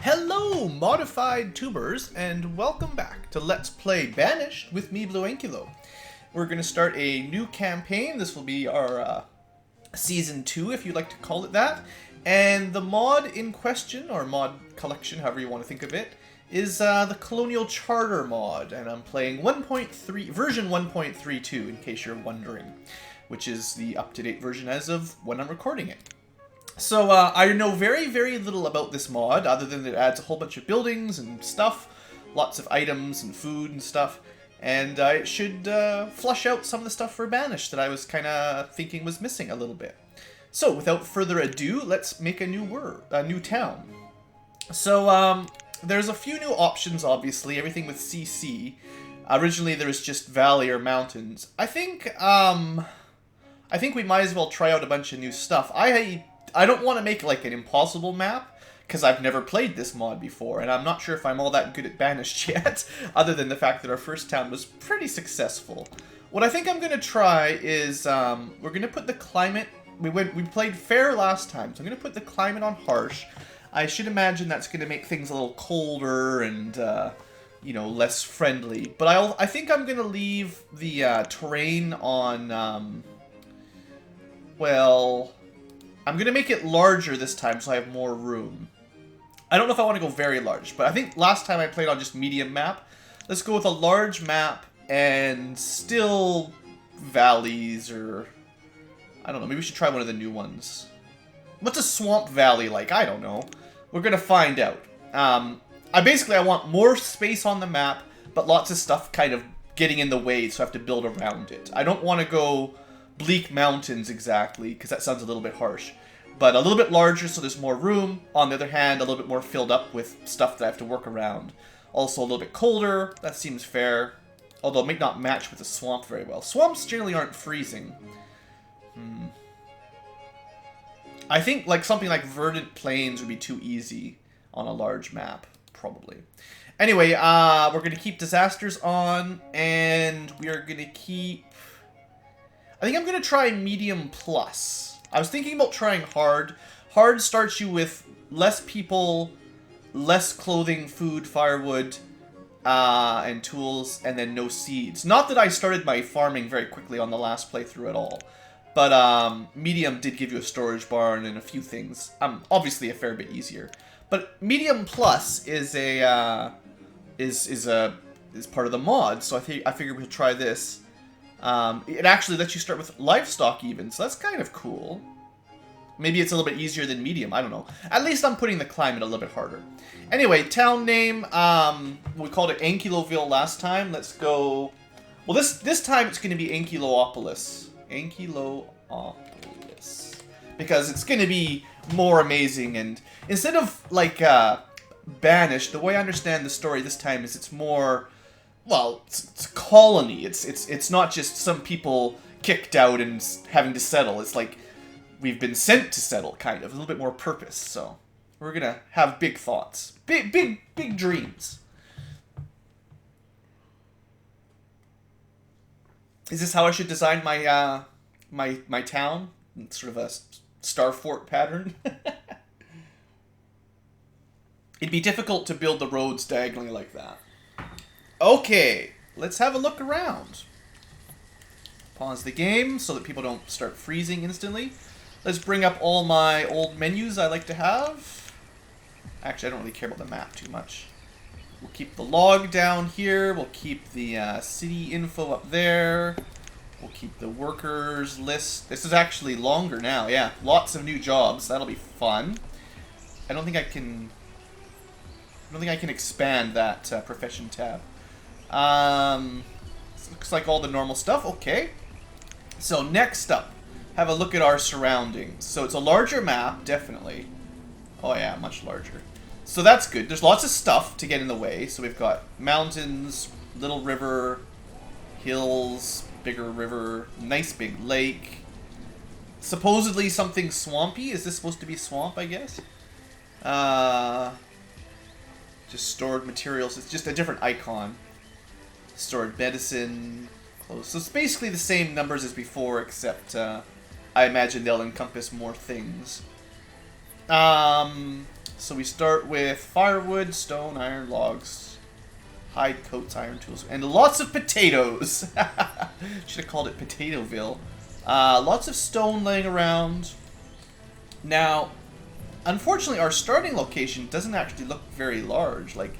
Hello, modified tubers, and welcome back to Let's Play Banished with me, BlueAnkylo. We're going to start a new campaign. This will be our Season 2, if you'd like to call it that. And the mod in question, or mod collection, however you want to think of it, is the Colonial Charter mod. And I'm playing version 1.32, in case you're wondering, which is the up-to-date version as of when I'm recording it. So, I know very, very little about this mod, other than it adds a whole bunch of buildings and stuff, lots of items and food and stuff, and it should flush out some of the stuff for Banished that I was kind of thinking was missing a little bit. So, without further ado, let's make a new town. So, there's a few new options, obviously, everything with CC. Originally, there was just valley or mountains. I think we might as well try out a bunch of new stuff. I don't want to make like an impossible map, because I've never played this mod before, and I'm not sure if I'm all that good at Banished yet, other than the fact that our first town was pretty successful. What I think I'm going to try is, we're going to put the climate, we played fair last time, so I'm going to put the climate on harsh. I should imagine that's going to make things a little colder and, you know, less friendly. But I think I'm going to leave the terrain on, well, I'm going to make it larger this time so I have more room. I don't know if I want to go very large, but I think last time I played on just medium map. Let's go with a large map and still valleys, or I don't know, maybe we should try one of the new ones. What's a swamp valley like? I don't know. We're going to find out. I want more space on the map, but lots of stuff kind of getting in the way, so I have to build around it. I don't want to go bleak mountains exactly, because that sounds a little bit harsh. But a little bit larger so there's more room. On the other hand, a little bit more filled up with stuff that I have to work around. Also a little bit colder, that seems fair. Although it might not match with the swamp very well. Swamps generally aren't freezing. I think like something like verdant plains would be too easy on a large map, probably. Anyway, we're going to keep disasters on, and we are going to keep... I think I'm going to try medium plus. I was thinking about trying hard. Hard starts you with less people, less clothing, food, firewood, and tools, and then no seeds. Not that I started my farming very quickly on the last playthrough at all. But medium did give you a storage barn and a few things. Obviously a fair bit easier. But medium plus is a is part of the mod, so I figured we'll try this. It actually lets you start with livestock even, so that's kind of cool. Maybe it's a little bit easier than medium, I don't know. At least I'm putting the climate a little bit harder. Anyway, town name, we called it Ankyloville last time. Let's go... Well, this time it's going to be Ankylopolis. Ankylopolis. Because it's going to be more amazing, and instead of, like, Banished, the way I understand the story this time is it's more... Well, it's a colony. It's not just some people kicked out and having to settle. It's like we've been sent to settle, kind of. A little bit more purpose. So we're gonna have big thoughts, big dreams. Is this how I should design my my town? It's sort of a star fort pattern. It'd be difficult to build the roads diagonally like that. Okay, let's have a look around. Pause the game so that people don't start freezing instantly. Let's bring up all my old menus I like to have. Actually, I don't really care about the map too much. We'll keep the log down here. We'll keep the city info up there. We'll keep the workers list. This is actually longer now, yeah. Lots of new jobs. That'll be fun. I don't think I can expand that profession tab. Looks like all the normal stuff. Okay. So next up, have a look at our surroundings. So it's a larger map, definitely. Oh yeah, much larger. So that's good. There's lots of stuff to get in the way. So we've got mountains, little river, hills, bigger river, nice big lake. Supposedly something swampy. Is this supposed to be swamp, I guess? Just stored materials. It's just a different icon. Stored medicine, clothes. So it's basically the same numbers as before, except I imagine they'll encompass more things. So we start with firewood, stone, iron, logs, hide, coats, iron tools, and lots of potatoes. Should have called it Potatoville. Lots of stone laying around. Now, unfortunately, our starting location doesn't actually look very large. Like,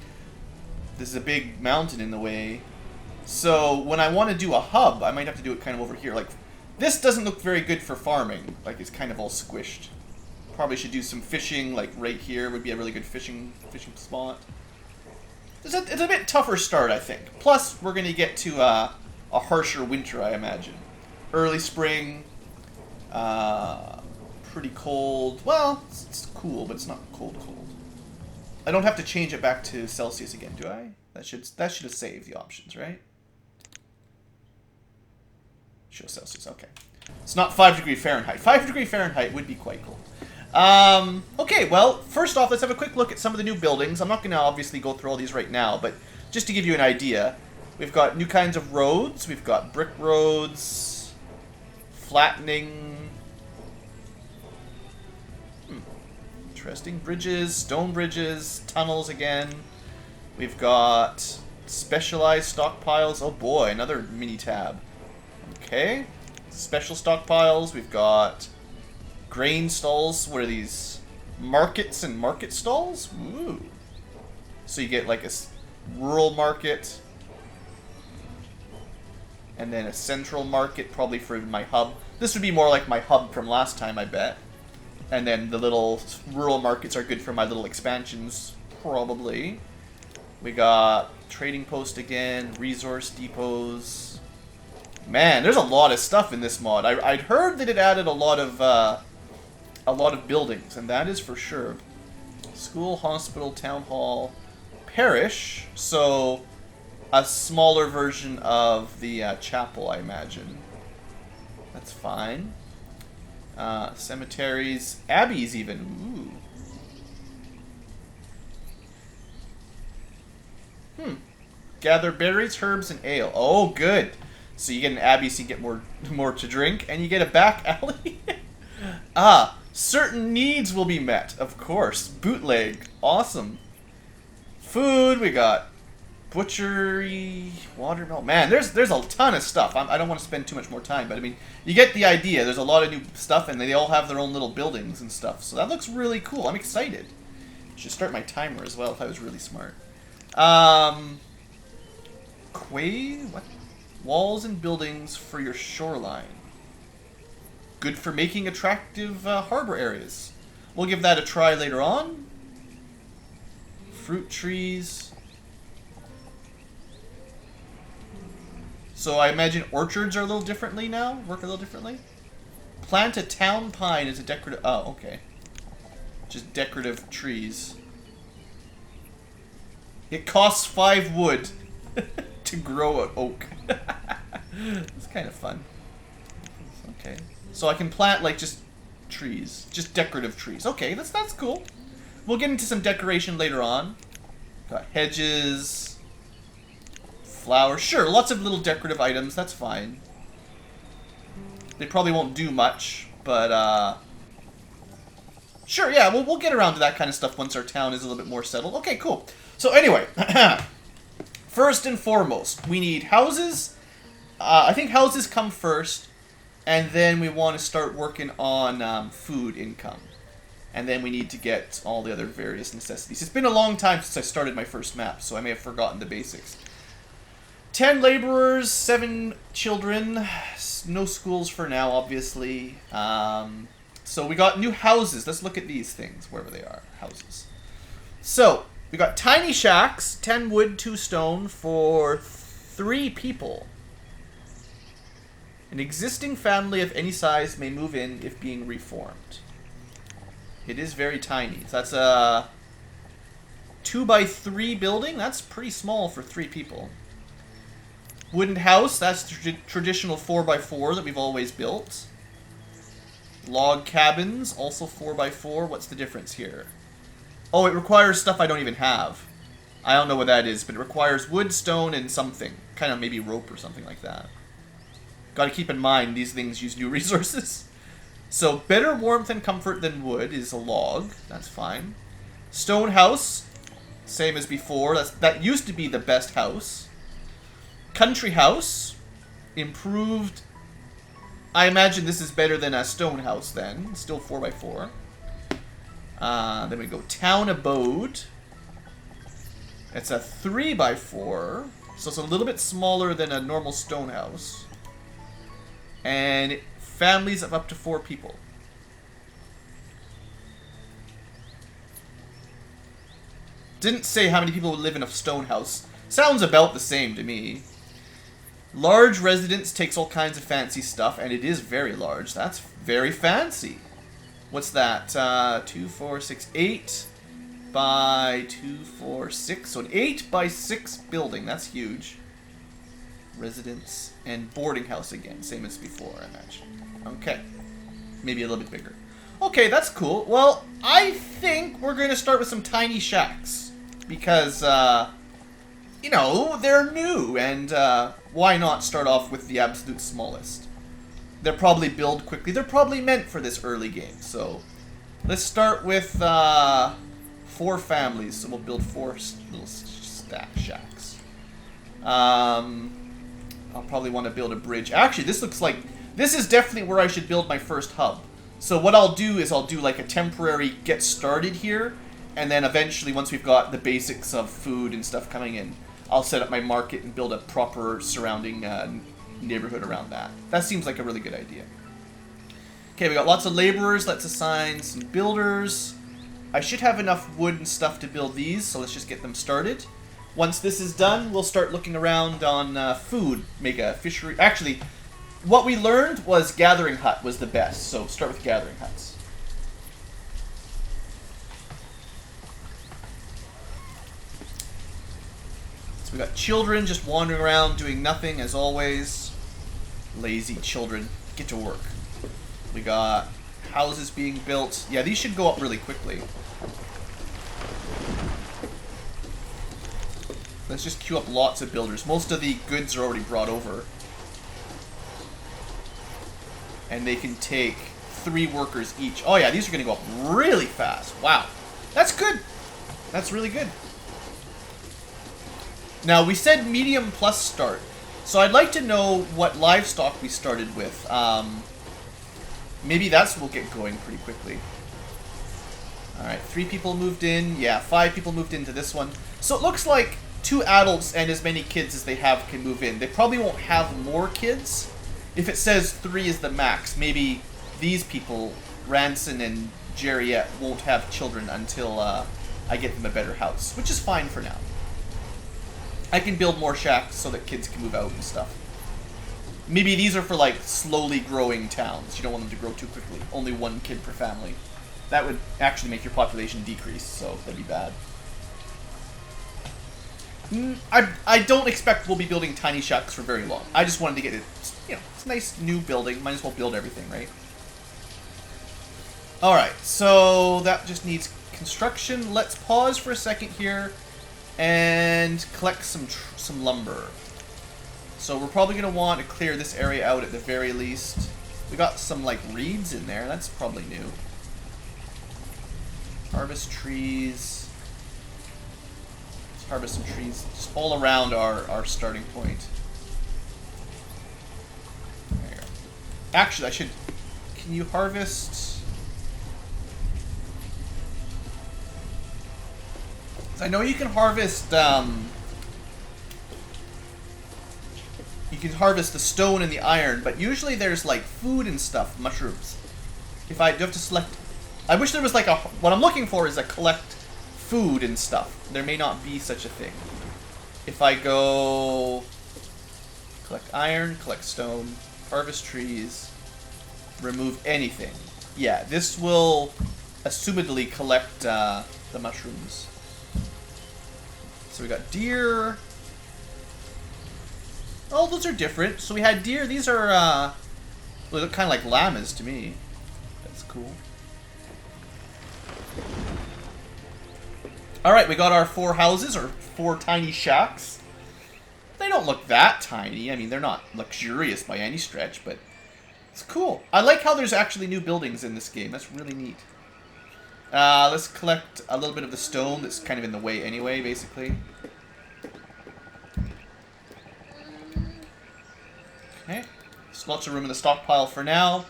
there's a big mountain in the way. So when I want to do a hub, I might have to do it kind of over here. Like, this doesn't look very good for farming. Like, it's kind of all squished. Probably should do some fishing, like right here would be a really good fishing spot. It's a bit tougher start, I think. Plus, we're going to get to a harsher winter, I imagine. Early spring, pretty cold. Well, it's cool, but it's not cold. I don't have to change it back to Celsius again, do I? That should have saved the options, right? Show Celsius, okay. It's not 5 Fahrenheit. 5 Fahrenheit would be quite cold. Okay, well, first off, let's have a quick look at some of the new buildings. I'm not going to obviously go through all these right now, but just to give you an idea, we've got new kinds of roads. We've got brick roads, flattening, interesting, bridges, stone bridges, tunnels again. We've got specialized stockpiles. Oh boy, another mini tab. Okay, special stockpiles. We've got grain stalls. What are these? Markets and market stalls? Ooh. So you get like a rural market. And then a central market, probably for my hub. This would be more like my hub from last time, I bet. And then the little rural markets are good for my little expansions, probably. We got trading post again, resource depots. Man, there's a lot of stuff in this mod. I'd heard that it added a lot of buildings, and that is for sure. School, hospital, town hall, parish. So a smaller version of the chapel, I imagine. That's fine. Cemeteries, abbeys even. Ooh. Gather berries, herbs, and ale. Oh, good. So you get an abbey, so you get more to drink, and you get a back alley. Certain needs will be met, of course. Bootleg, awesome. Food, we got butchery, watermelon. Man, there's a ton of stuff. I don't want to spend too much more time, but I mean, you get the idea. There's a lot of new stuff, and they all have their own little buildings and stuff. So that looks really cool. I'm excited. Should start my timer as well if I was really smart. What? Walls and buildings for your shoreline. Good for making attractive harbor areas. We'll give that a try later on. Fruit trees. So I imagine orchards are a little differently now? Work a little differently? Plant a town pine as a decorative... Oh, okay. Just decorative trees. It costs 5 wood to grow an oak. It's kind of fun. Okay. So I can plant, like, just trees. Just decorative trees. Okay, that's cool. We'll get into some decoration later on. Got hedges. Flowers. Sure, lots of little decorative items. That's fine. They probably won't do much, but, sure, yeah, we'll get around to that kind of stuff once our town is a little bit more settled. Okay, cool. So anyway, first and foremost, we need houses. I think houses come first, and then we want to start working on food income. And then we need to get all the other various necessities. It's been a long time since I started my first map, so I may have forgotten the basics. 10 laborers, 7 children, no schools for now, obviously. So we got new houses. Let's look at these things, wherever they are, houses. So, we got tiny shacks, 10 wood, 2 stone, for 3 people. An existing family of any size may move in if being reformed. It is very tiny. So that's a 2x3 building. That's pretty small for 3 people. Wooden house. That's the traditional 4x4 that we've always built. Log cabins. Also 4x4. What's the difference here? Oh, it requires stuff I don't even have. I don't know what that is, but it requires wood, stone, and something. Kind of maybe rope or something like that. Gotta keep in mind, these things use new resources. So, better warmth and comfort than wood is a log. That's fine. Stone house, same as before. That used to be the best house. Country house, improved. I imagine this is better than a stone house then. Still 4x4. Then we go town abode. It's a 3x4. So it's a little bit smaller than a normal stone house. And families of up to 4 people. Didn't say how many people would live in a stone house. Sounds about the same to me. Large residence takes all kinds of fancy stuff, and it is very large. That's very fancy. What's that? 2, 4, 6, 8 by 2, 4, 6. So an 8 by 6 building. That's huge. Residence and boarding house again. Same as before, I imagine. Okay. Maybe a little bit bigger. Okay, that's cool. Well, I think we're going to start with some tiny shacks. Because, you know, they're new. And why not start off with the absolute smallest? They'll probably build quickly. They're probably meant for this early game. So, let's start with 4 families. So we'll build 4 little shacks. I'll probably want to build a bridge. Actually, this looks like... This is definitely where I should build my first hub. So what I'll do is I'll do like a temporary get started here. And then eventually, once we've got the basics of food and stuff coming in, I'll set up my market and build a proper surrounding neighborhood around that. That seems like a really good idea. Okay, we got lots of laborers. Let's assign some builders. I should have enough wood and stuff to build these, so let's just get them started. Once this is done, we'll start looking around on food. Make a fishery. Actually, what we learned was gathering hut was the best, so start with gathering huts. So we got children just wandering around doing nothing, as always. Lazy children. Get to work. We got houses being built. Yeah, these should go up really quickly. Let's just queue up lots of builders. Most of the goods are already brought over. And they can take 3 workers each. Oh yeah, these are going to go up really fast. Wow. That's good. That's really good. Now, we said medium plus start. So I'd like to know what livestock we started with. Maybe that's what will get going pretty quickly. Alright, 3 people moved in. Yeah, 5 people moved into this one. So it looks like 2 adults and as many kids as they have can move in. They probably won't have more kids. If it says 3 is the max, maybe these people, Ranson and Jerriette, won't have children until I get them a better house, which is fine for now. I can build more shacks so that kids can move out and stuff. Maybe these are for like slowly growing towns. You don't want them to grow too quickly. Only 1 kid per family. That would actually make your population decrease, so that'd be bad. I don't expect we'll be building tiny shacks for very long. I just wanted to get it, you know, it's a nice new building. Might as well build everything, right? Alright, so that just needs construction. Let's pause for a second here and collect some lumber. So we're probably going to want to clear this area out at the very least. We got some, like, reeds in there. That's probably new. Harvest trees. Harvest some trees just all around our starting point. There you go. Actually, I should... Can you harvest... I know you can harvest... You can harvest the stone and the iron, but usually there's like food and stuff, mushrooms. If I do have to select... I wish there was like a... What I'm looking for is a collect food and stuff. There may not be such a thing. If I go... Collect iron, collect stone, harvest trees, remove anything. Yeah, this will assumedly collect the mushrooms. So we got deer... Oh, those are different. So we had deer. These are, they look kind of like llamas to me. That's cool. Alright, we got our 4 houses, or 4 tiny shacks. They don't look that tiny. I mean, they're not luxurious by any stretch, but it's cool. I like how there's actually new buildings in this game. That's really neat. Let's collect a little bit of the stone that's kind of in the way anyway, basically. Okay. There's lots of room in the stockpile for now.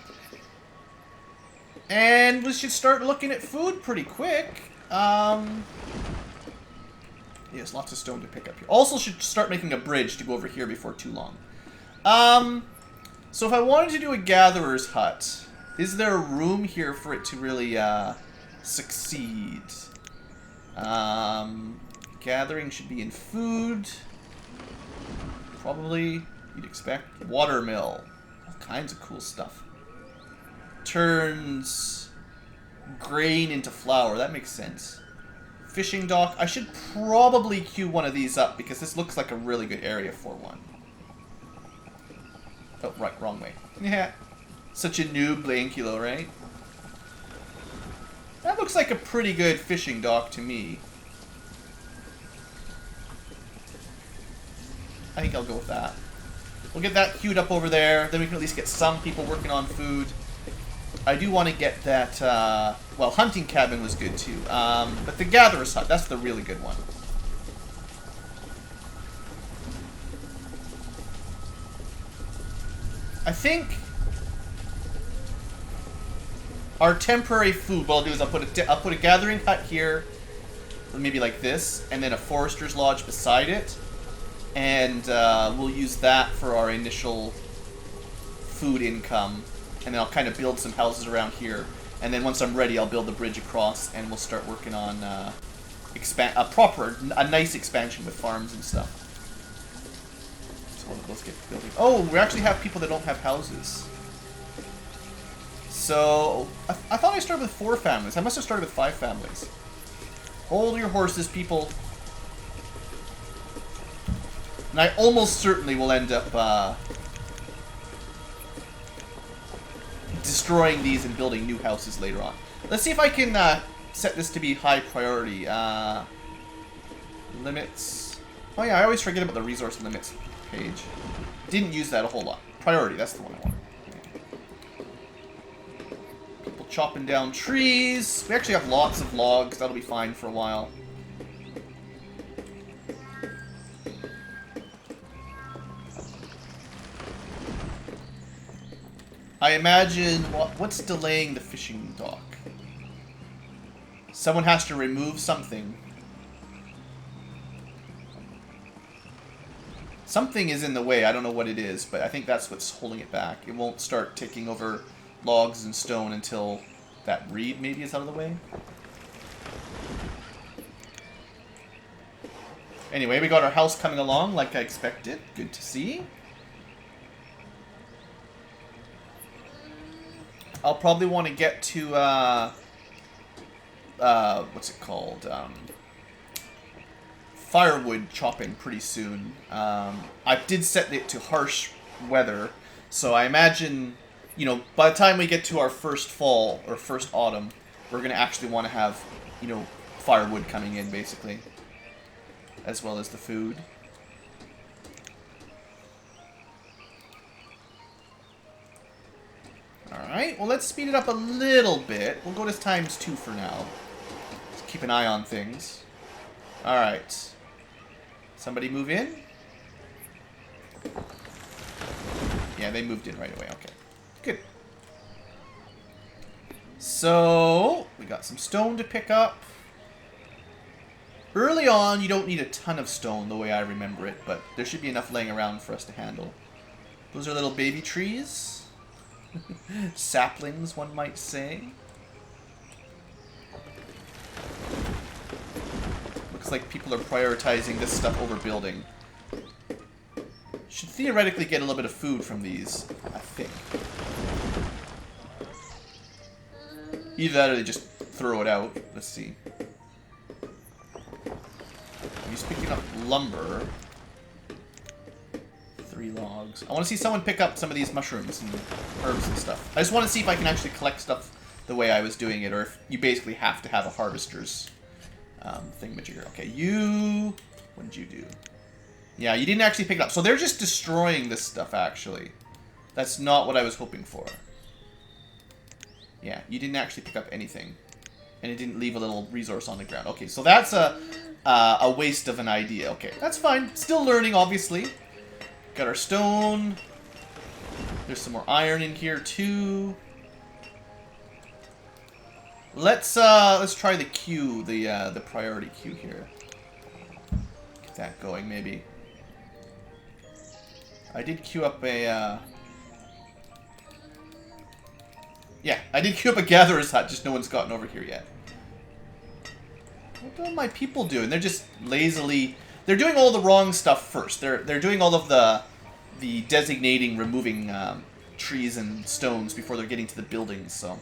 And we should start looking at food pretty quick. Yes, lots of stone to pick up here. Also should start making a bridge to go over here before too long. So if I wanted to do a gatherer's hut, is there room here for it to really succeed? Gathering should be in food. Probably, you'd expect. Watermill. All kinds of cool stuff. Turns grain into flour. That makes sense. Fishing dock. I should probably queue one of these up because this looks like a really good area for one. Oh, right, wrong way. Yeah. Such a noob, BlueAnkylo, right? That looks like a pretty good fishing dock to me. I think I'll go with that. We'll get that queued up over there. Then we can at least get some people working on food. I do want to get that, well, hunting cabin was good too. But the gatherer's hut, that's the really good one. I think our temporary food, what I'll do is I'll put a gathering hut here, maybe like this, and then a forester's lodge beside it. And we'll use that for our initial food income. And then I'll kind of build some houses around here. And then once I'm ready, I'll build the bridge across, and we'll start working on a nice expansion with farms and stuff. So let's get building. Oh, we actually have people that don't have houses. So I thought I started with 4 families. I must have started with 5 families. Hold your horses, people. And I almost certainly will end up destroying these and building new houses later on. Let's see if I can set this to be high priority. Limits. Oh yeah, I always forget about the resource limits page. Didn't use that a whole lot. Priority, that's the one I want. People chopping down trees. We actually have lots of logs. That'll be fine for a while. I imagine what's delaying the fishing dock? Someone has to remove something. Something is in the way. I don't know what it is, but I think that's what's holding it back. It won't start taking over logs and stone until that reed maybe is out of the way. Anyway, we got our house coming along like I expected. Good to see. I'll probably want to get to, what's it called? Firewood chopping pretty soon. I did set it to harsh weather, so I imagine, you know, by the time we get to our first fall, or first autumn, we're going to actually want to have, you know, firewood coming in, basically. As well as the food. Alright, well let's speed it up a little bit. We'll go to ×2 for now. Just keep an eye on things. Alright. Somebody move in? Yeah, they moved in right away. Okay. Good. So, we got some stone to pick up. Early on, you don't need a ton of stone the way I remember it, but there should be enough laying around for us to handle. Those are little baby trees. Saplings, one might say. Looks like people are prioritizing this stuff over building. Should theoretically get a little bit of food from these, I think. Either that or they just throw it out. Let's see. He's picking up lumber. 3 logs. I want to see someone pick up some of these mushrooms and herbs and stuff. I just want to see if I can actually collect stuff the way I was doing it, or if you basically have to have a harvester's thingamajigger. Okay, you... What did you do? Yeah, you didn't actually pick it up. So they're just destroying this stuff, actually. That's not what I was hoping for. Yeah, you didn't actually pick up anything. And it didn't leave a little resource on the ground. Okay, so that's a waste of an idea. Okay, that's fine. Still learning, obviously. Got our stone. There's some more iron in here too. Let's try the queue, the priority queue here. Get that going, maybe. I did queue up a. Yeah, I did queue up a gatherer's hut. Just no one's gotten over here yet. What are my people doing? They're just lazily. They're doing all the wrong stuff first. They're doing all of the designating, removing trees and stones before they're getting to the buildings. So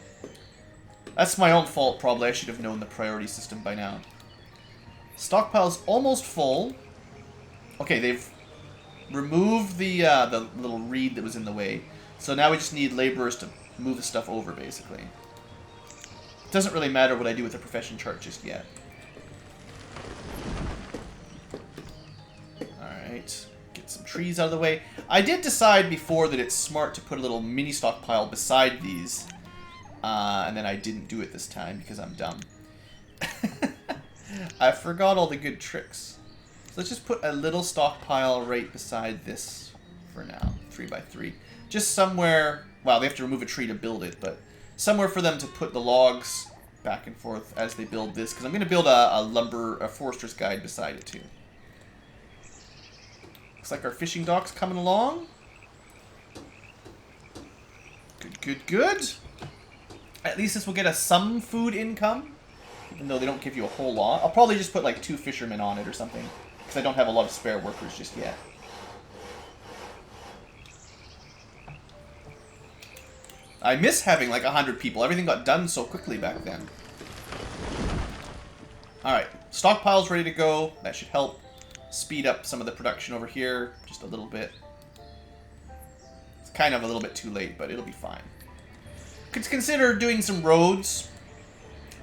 that's my own fault. Probably I should have known the priority system by now. Stockpile's almost full. Okay, they've removed the little reed that was in the way. So now we just need laborers to move the stuff over, basically. It doesn't really matter what I do with the profession chart just yet. Alright, get some trees out of the way. I did decide before that it's smart to put a little mini stockpile beside these. And then I didn't do it this time because I'm dumb. I forgot all the good tricks. So let's just put a little stockpile right beside this for now. 3x3. Just somewhere. Well, they have to remove a tree to build it, but somewhere for them to put the logs back and forth as they build this. Because I'm going to build a forester's guide beside it too. Looks like our fishing dock's coming along. Good, good, good. At least this will get us some food income. Even though they don't give you a whole lot. I'll probably just put like 2 fishermen on it or something. Because I don't have a lot of spare workers just yet. I miss having like 100 people. Everything got done so quickly back then. Alright, stockpile's ready to go. That should help speed up some of the production over here just a little bit. It's kind of a little bit too late, but it'll be fine. Could consider doing some roads.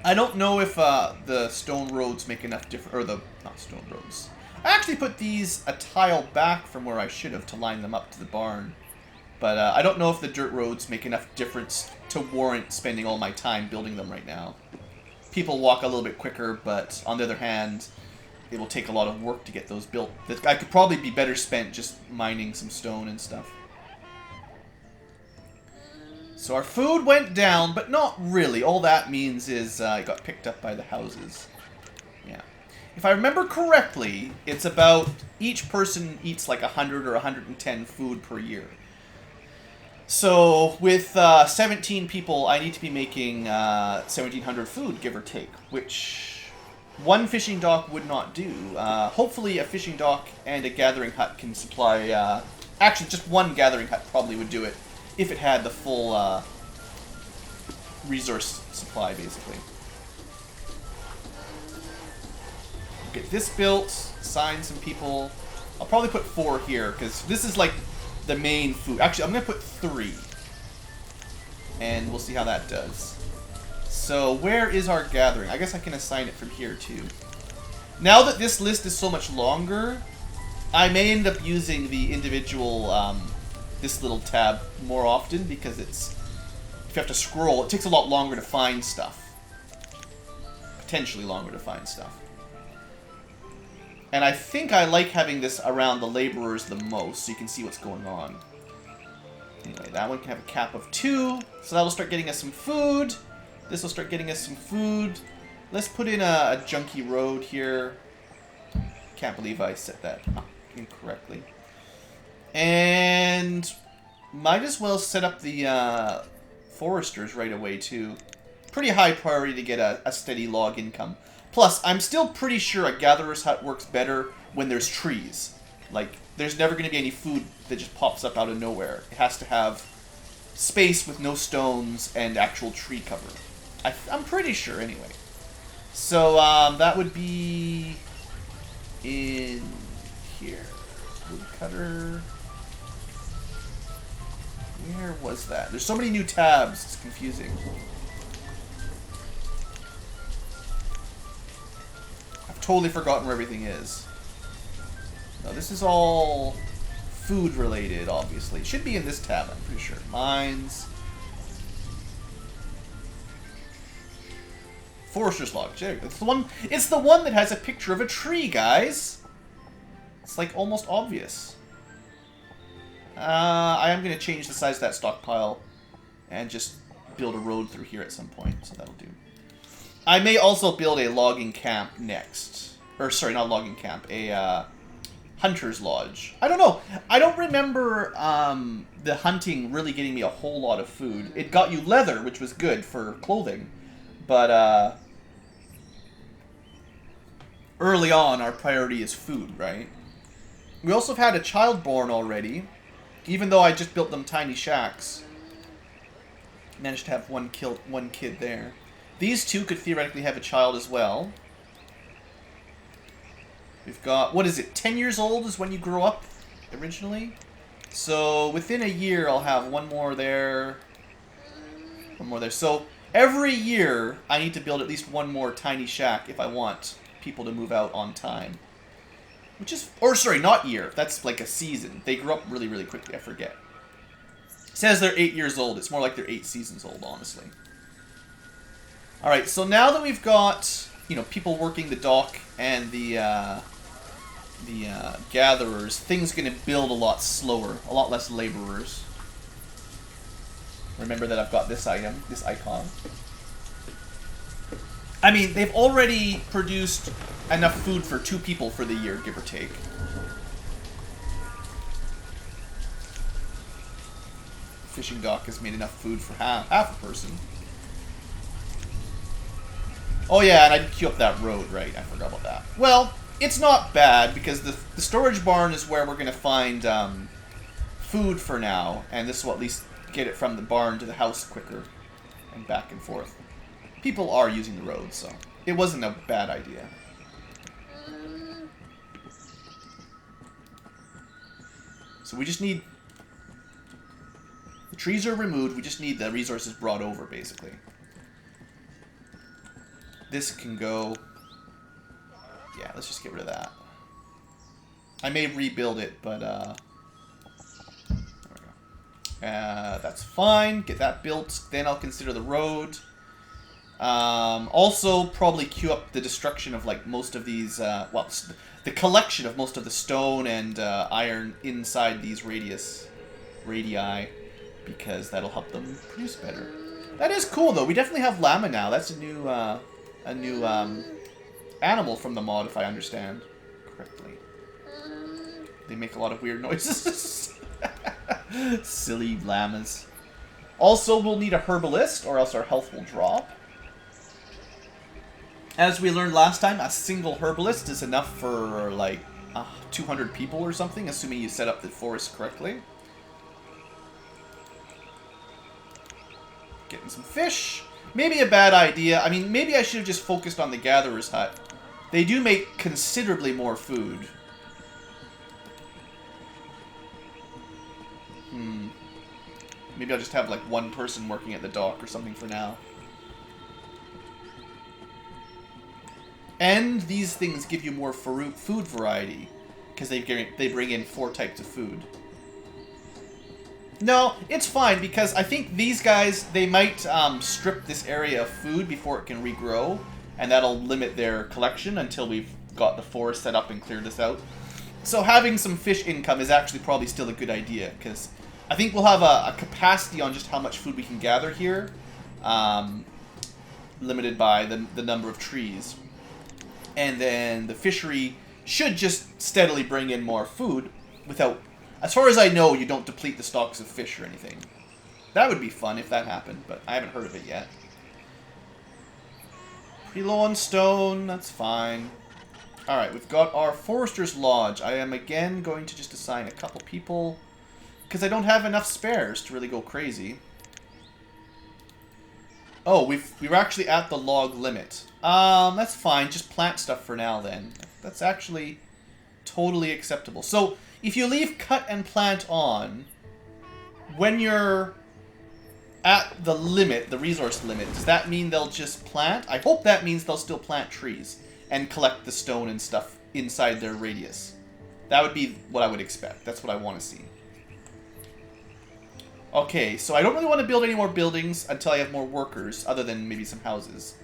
I don't know if the stone roads make enough difference, or the, not stone roads. I actually put these a tile back from where I should have to line them up to the barn. But I don't know if the dirt roads make enough difference to warrant spending all my time building them right now. People walk a little bit quicker, but on the other hand, it will take a lot of work to get those built. I could probably be better spent just mining some stone and stuff. So our food went down, but not really. All that means is it got picked up by the houses. Yeah. If I remember correctly, it's about each person eats like 100 or 110 food per year. So, with 17 people, I need to be making 1,700 food, give or take, which one fishing dock would not do. Hopefully a fishing dock and a gathering hut can supply... actually, just one gathering hut probably would do it, if it had the full resource supply, basically. Get this built, assign some people. I'll probably put 4 here, because this is like... the main food. Actually, I'm going to put 3. And we'll see how that does. So, where is our gathering? I guess I can assign it from here, too. Now that this list is so much longer, I may end up using the individual, this little tab more often, because it's... if you have to scroll, it takes a lot longer to find stuff. Potentially longer to find stuff. And I think I like having this around the laborers the most, so you can see what's going on. Anyway, that one can have a cap of 2, so that'll start getting us some food. This will start getting us some food. Let's put in a junky road here. Can't believe I set that up incorrectly. And might as well set up the foresters right away, too. Pretty high priority to get a steady log income. Plus, I'm still pretty sure a gatherer's hut works better when there's trees. Like, there's never going to be any food that just pops up out of nowhere. It has to have space with no stones and actual tree cover. I'm pretty sure, anyway. So, that would be in here. Woodcutter. Where was that? There's so many new tabs, it's confusing. Totally forgotten where everything is. No, this is all food related, obviously. It should be in this tab, I'm pretty sure. Mines. Forester's Lodge. It's the one. It's the one that has a picture of a tree, guys. It's like almost obvious. I am gonna change the size of that stockpile and just build a road through here at some point. So that'll do. I may also build a logging camp next. Or sorry, not a logging camp. A hunter's lodge. I don't know. I don't remember the hunting really getting me a whole lot of food. It got you leather, which was good for clothing. But early on, our priority is food, right? We also have had a child born already. Even though I just built them tiny shacks. Managed to have one kid there. These two could theoretically have a child as well. We've got, what is it, 10 years old is when you grow up originally? So within a year I'll have one more there. One more there. So every year I need to build at least one more tiny shack if I want people to move out on time. Which is, or sorry, not year. That's like a season. They grow up really, really quickly. I forget. It says they're 8 years old. It's more like they're 8 seasons old, honestly. Alright, so now that we've got, you know, people working the dock and the gatherers, things are going to build a lot slower. A lot less laborers. Remember that I've got this item, this icon. I mean, they've already produced enough food for 2 people for the year, give or take. Fishing dock has made enough food for half a person. Oh yeah, and I did queue up that road, right? I forgot about that. Well, it's not bad, because the storage barn is where we're going to find food for now. And this will at least get it from the barn to the house quicker. And back and forth. People are using the road, so it wasn't a bad idea. So we just need... The trees are removed, we just need the resources brought over, basically. This can go... Yeah, let's just get rid of that. I may rebuild it, but, there we go. That's fine. Get that built. Then I'll consider the road. Also, probably queue up the destruction of, like, most of these, well, the collection of most of the stone and iron inside these radii, because that'll help them produce better. That is cool, though. We definitely have llama now. That's a new animal from the mod, if I understand correctly. They make a lot of weird noises. Silly llamas. Also, we'll need a herbalist, or else our health will drop. As we learned last time, a single herbalist is enough for, like, 200 people or something, assuming you set up the forest correctly. Getting some fish. Maybe a bad idea. I mean, maybe I should have just focused on the gatherer's hut. They do make considerably more food. Maybe I'll just have, like, one person working at the dock or something for now. And these things give you more food variety, because they bring in 4 types of food. No, it's fine, because I think these guys, they might strip this area of food before it can regrow, and that'll limit their collection until we've got the forest set up and cleared this out. So having some fish income is actually probably still a good idea, because I think we'll have a capacity on just how much food we can gather here, limited by the number of trees. And then the fishery should just steadily bring in more food without... As far as I know, you don't deplete the stocks of fish or anything. That would be fun if that happened, but I haven't heard of it yet. Pretty low on stone, that's fine. Alright, we've got our Forester's Lodge. I am again going to just assign a couple people, because I don't have enough spares to really go crazy. Oh, we're actually at the log limit. That's fine. Just plant stuff for now, then. That's actually totally acceptable. So, if you leave cut and plant on, when you're at the limit, the resource limit, does that mean they'll just plant? I hope that means they'll still plant trees and collect the stone and stuff inside their radius. That would be what I would expect. That's what I want to see. Okay, so I don't really want to build any more buildings until I have more workers, other than maybe some houses.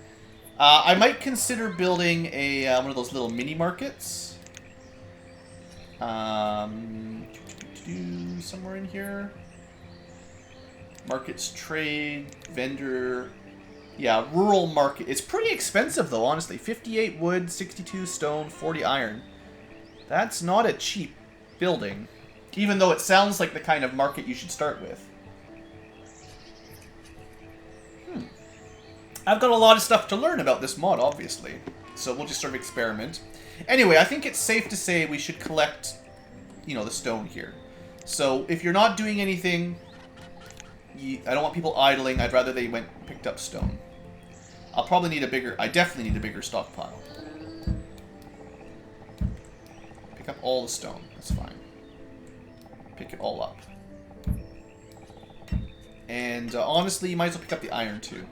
I might consider building a one of those little mini markets. Somewhere in here. Markets, trade, vendor. Yeah, rural market. It's pretty expensive though, honestly. 58 wood, 62 stone, 40 iron. That's not a cheap building. Even though it sounds like the kind of market you should start with. I've got a lot of stuff to learn about this mod, obviously. So we'll just sort of experiment. Anyway, I think it's safe to say we should collect, you know, the stone here. So if you're not doing anything, I don't want people idling. I'd rather they went and picked up stone. I'll probably need a bigger... I definitely need a bigger stockpile. Pick up all the stone. That's fine. Pick it all up. And honestly, you might as well pick up the iron too.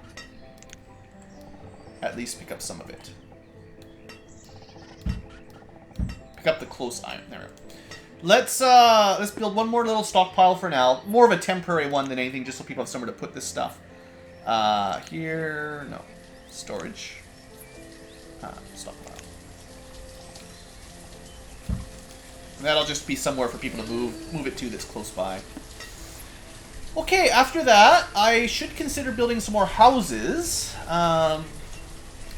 At least pick up some of it. Pick up the close iron. There we go. Let's build one more little stockpile for now. More of a temporary one than anything, just so people have somewhere to put this stuff. Here, no. Storage. Stockpile. And that'll just be somewhere for people to move it to that's close by. Okay, after that, I should consider building some more houses.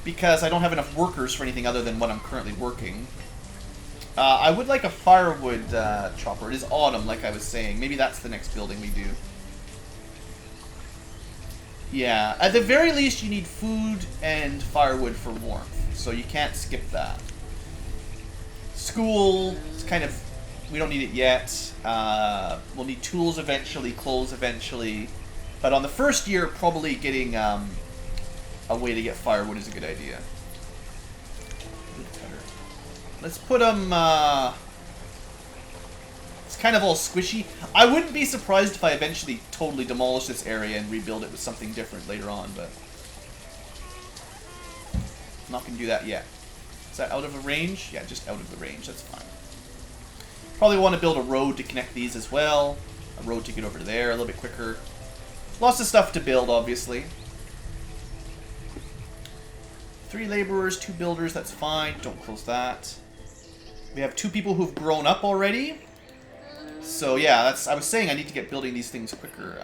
Because I don't have enough workers for anything other than what I'm currently working. I would like a firewood chopper. It is autumn, like I was saying. Maybe that's the next building we do. Yeah, at the very least you need food and firewood for warmth. So you can't skip that. School, it's kind of... We don't need it yet. We'll need tools eventually, clothes eventually. But on the first year, probably getting a way to get firewood is a good idea. Let's put them... It's kind of all squishy. I wouldn't be surprised if I eventually totally demolish this area and rebuild it with something different later on, but... I'm not going to do that yet. Is that out of the range? Yeah, just out of the range. That's fine. Probably want to build a road to connect these as well. A road to get over to there a little bit quicker. Lots of stuff to build, obviously. 3 laborers, 2 builders, that's fine. Don't close that. We have 2 people who've grown up already. So yeah, that's... I was saying I need to get building these things quicker.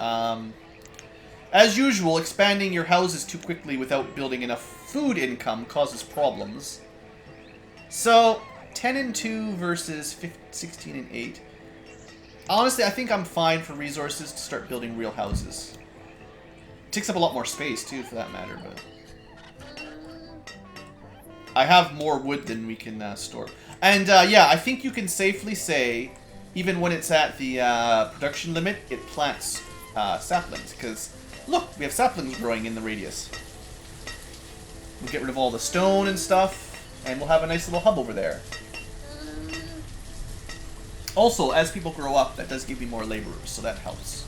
As usual, expanding your houses too quickly without building enough food income causes problems. So, 10 and 2 versus 16 and 8. Honestly, I think I'm fine for resources to start building real houses. It takes up a lot more space, too, for that matter, but... I have more wood than we can store. And, yeah, I think you can safely say, even when it's at the production limit, it plants saplings. Because, look, we have saplings growing in the radius. We'll get rid of all the stone and stuff, and we'll have a nice little hub over there. Also, as people grow up, that does give you more laborers, so that helps.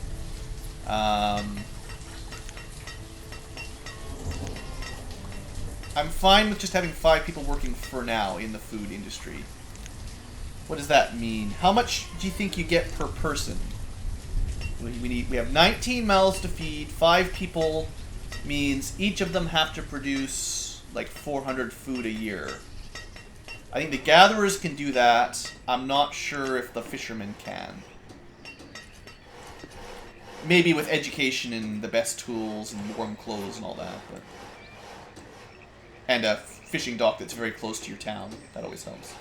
I'm fine with just having 5 people working for now in the food industry. What does that mean? How much do you think you get per person? We have 19 mouths to feed. 5 people means each of them have to produce like 400 food a year. I think the gatherers can do that. I'm not sure if the fishermen can. Maybe with education and the best tools and warm clothes and all that, but... And a fishing dock that's very close to your town. That always helps.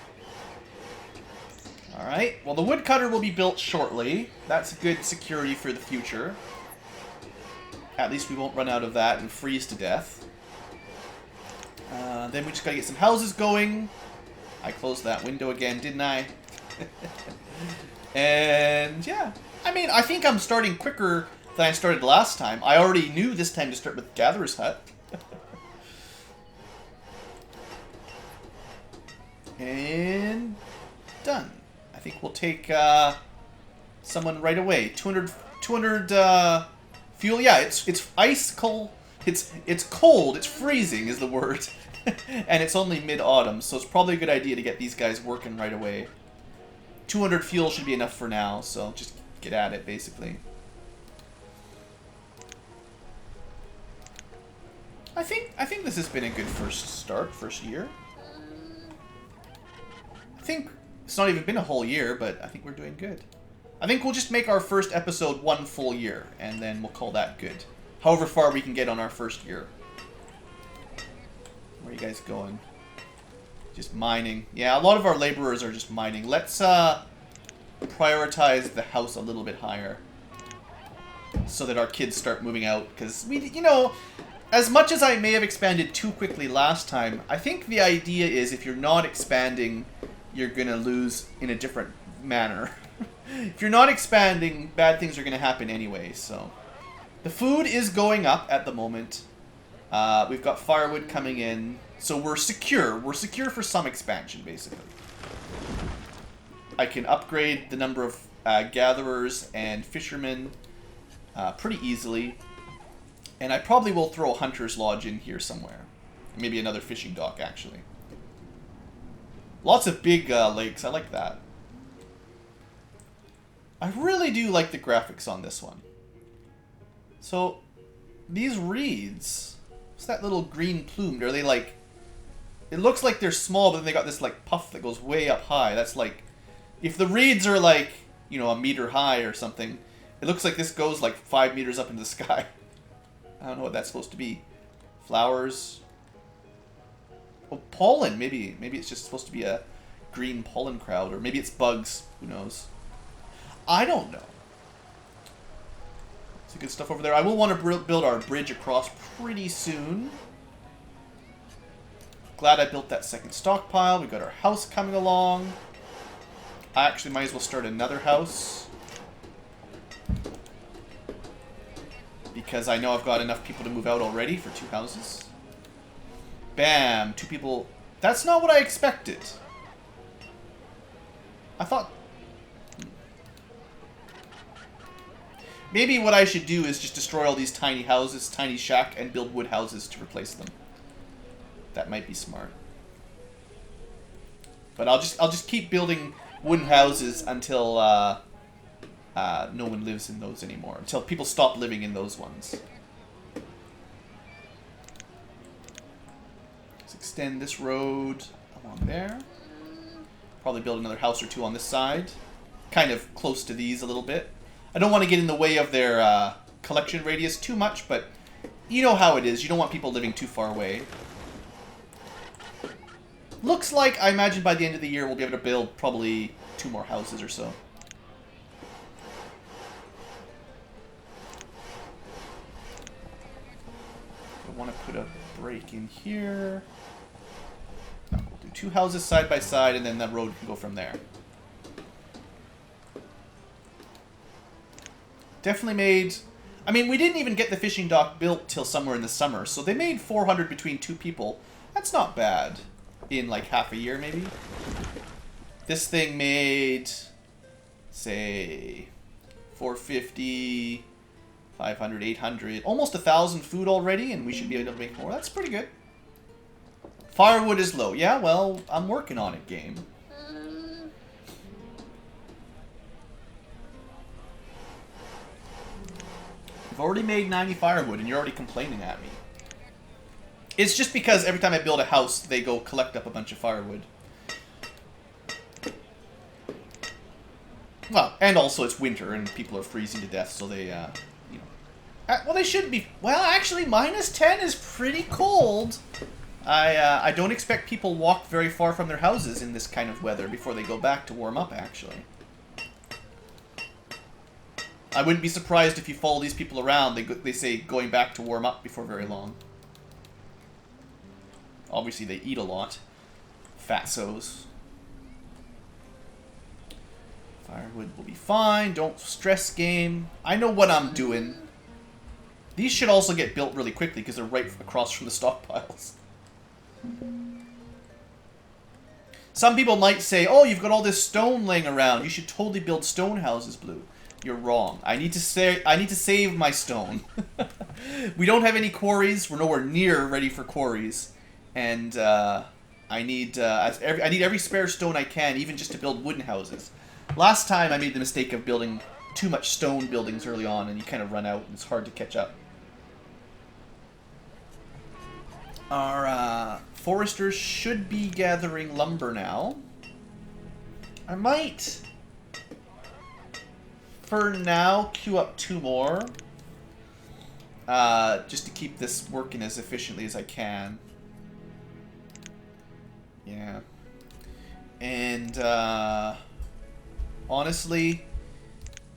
Alright, well the woodcutter will be built shortly. That's good security for the future. At least we won't run out of that and freeze to death. Then we just gotta get some houses going. I closed that window again, didn't I? And yeah, I mean, I think I'm starting quicker than I started last time. I already knew this time to start with Gatherer's Hut. And done. I think we'll take someone right away. 200 fuel. Yeah, it's ice cold. It's cold. It's freezing is the word. And it's only mid-autumn, so it's probably a good idea to get these guys working right away. 200 fuel should be enough for now, so just get at it, basically. I think this has been a good first year. I think it's not even been a whole year, but I think we're doing good. I think we'll just make our first episode 1 full year, and then we'll call that good. However far we can get on our first year. Where are you guys going? Just mining. Yeah, a lot of our laborers are just mining. Let's prioritize the house a little bit higher, so that our kids start moving out. Because we, you know, as much as I may have expanded too quickly last time, I think the idea is if you're not expanding, you're gonna lose in a different manner. If you're not expanding, bad things are gonna happen anyway. So the food is going up at the moment. We've got firewood coming in, so we're secure. We're secure for some expansion, basically. I can upgrade the number of gatherers and fishermen pretty easily. And I probably will throw a hunter's lodge in here somewhere. Maybe another fishing dock, actually. Lots of big lakes. I like that. I really do like the graphics on this one. So, these reeds... What's that little green plume? Are they like... It looks like they're small, but then they got this like puff that goes way up high. That's like... If the reeds are like, you know, a meter high or something, it looks like this goes like 5 meters up into the sky. I don't know what that's supposed to be. Flowers. Oh, pollen. Maybe it's just supposed to be a green pollen crowd. Or maybe it's bugs. Who knows? I don't know. Some good stuff over there. I will want to build our bridge across pretty soon. Glad I built that second stockpile. We got our house coming along. I actually might as well start another house. Because I know I've got enough people to move out already for 2 houses. Bam! 2 people. That's not what I expected. I thought... Maybe what I should do is just destroy all these tiny houses, tiny shack, and build wood houses to replace them. That might be smart. But I'll just keep building wooden houses until no one lives in those anymore. Until people stop living in those ones. Let's extend this road along there. Probably build another house or 2 on this side. Kind of close to these a little bit. I don't want to get in the way of their collection radius too much, but you know how it is. You don't want people living too far away. Looks like, I imagine by the end of the year, we'll be able to build probably 2 more houses or so. I want to put a break in here. No, we'll do 2 houses side by side, and then that road can go from there. Definitely made... I mean, we didn't even get the fishing dock built till somewhere in the summer, so they made 400 between 2 people. That's not bad. In like half a year, maybe. This thing made, say, 450, 500, 800, almost 1,000 food already, and we should be able to make more. That's pretty good. Firewood is low. Yeah, well, I'm working on it, game. I've already made 90 firewood, and you're already complaining at me. It's just because every time I build a house, they go collect up a bunch of firewood. Well, and also it's winter, and people are freezing to death, so they, you know... well, they should be... Well, actually, -10 is pretty cold. I don't expect people walk very far from their houses in this kind of weather before they go back to warm up, actually. I wouldn't be surprised if you follow these people around. They say going back to warm up before very long. Obviously, they eat a lot. Fatsos. Firewood will be fine. Don't stress, game. I know what I'm doing. These should also get built really quickly because they're right across from the stockpiles. Some people might say, oh, you've got all this stone laying around. You should totally build stone houses, Blue. You're wrong. I need to save my stone. We don't have any quarries. We're nowhere near ready for quarries. And I need every spare stone I can, even just to build wooden houses. Last time I made the mistake of building too much stone buildings early on, and you kind of run out, and it's hard to catch up. Our foresters should be gathering lumber now. I might, for now, queue up 2 more. Just to keep this working as efficiently as I can. Yeah. And, honestly,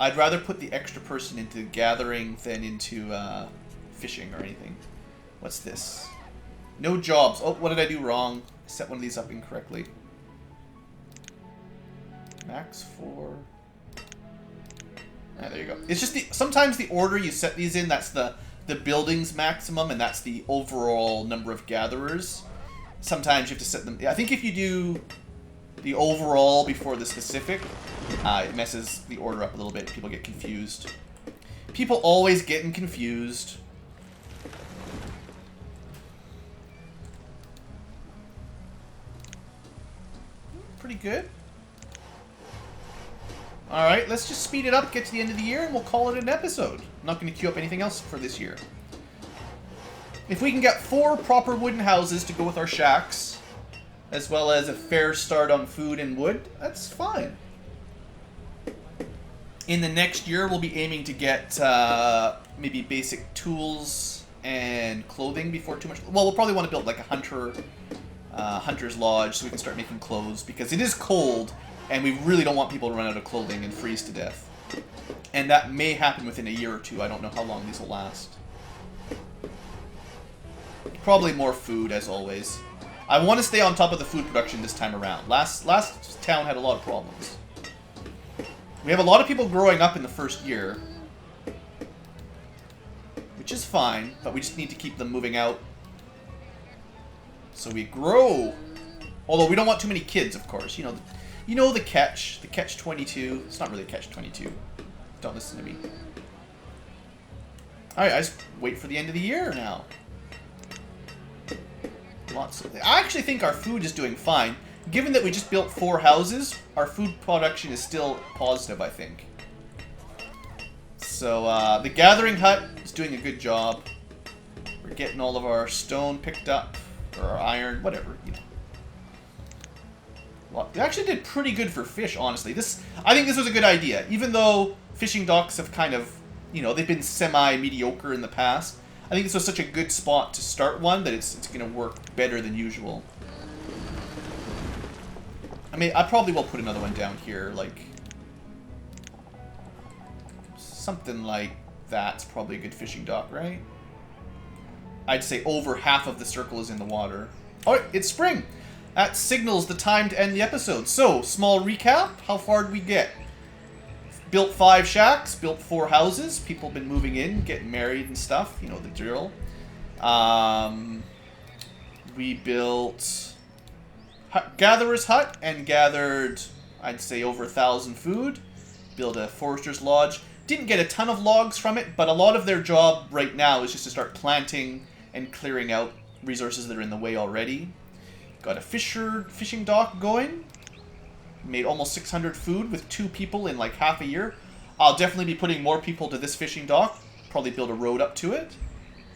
I'd rather put the extra person into gathering than into, fishing or anything. What's this? No jobs. Oh, what did I do wrong? I set one of these up incorrectly. Max 4. Ah, there you go. It's just sometimes the order you set these in, that's the building's maximum, and that's the overall number of gatherers. Sometimes you have to set them... I think if you do the overall before the specific, it messes the order up a little bit. People get confused. People always getting confused. Pretty good. Alright, let's just speed it up, get to the end of the year, and we'll call it an episode. I'm not going to queue up anything else for this year. If we can get 4 proper wooden houses to go with our shacks, as well as a fair start on food and wood, that's fine. In the next year, we'll be aiming to get maybe basic tools and clothing before too much... Well, we'll probably want to build like a hunter's lodge so we can start making clothes, because it is cold, and we really don't want people to run out of clothing and freeze to death. And that may happen within a year or 2. I don't know how long these will last. Probably more food, as always. I want to stay on top of the food production this time around. Last town had a lot of problems. We have a lot of people growing up in the first year, which is fine, but we just need to keep them moving out. So we grow. Although we don't want too many kids, of course. You know the catch-22. It's not really a catch-22. Don't listen to me. Alright, I just wait for the end of the year now. I actually think our food is doing fine. Given that we just built 4 houses, our food production is still positive, I think. So, the gathering hut is doing a good job. We're getting all of our stone picked up, or our iron, whatever, you know. Well, it actually did pretty good for fish, honestly. I think this was a good idea. Even though fishing docks have kind of, they've been semi-mediocre in the past. I think this was such a good spot to start one that it's going to work better than usual. I mean, I probably will put another one down here, like... something like that's probably a good fishing dock, right? I'd say over half of the circle is in the water. Alright, it's spring! That signals the time to end the episode. So, small recap. How far did we get? Built 5 shacks, built 4 houses. People have been moving in, getting married and stuff. You know the drill. We built Gatherer's Hut and gathered, I'd say, over 1,000 food. Built a Forester's Lodge. Didn't get a ton of logs from it, but a lot of their job right now is just to start planting and clearing out resources that are in the way already. Got a fishing dock going. Made almost 600 food with 2 people in like half a year. I'll definitely be putting more people to this fishing dock. Probably build a road up to it.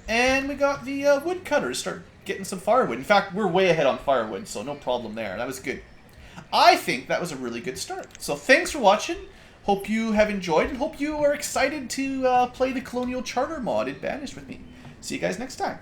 And we got the woodcutters start getting some firewood. In fact, we're way ahead on firewood, so no problem there. That was good. I think that was a really good start. So thanks for watching. Hope you have enjoyed and hope you are excited to play the Colonial Charter mod in Banished with me. See you guys next time.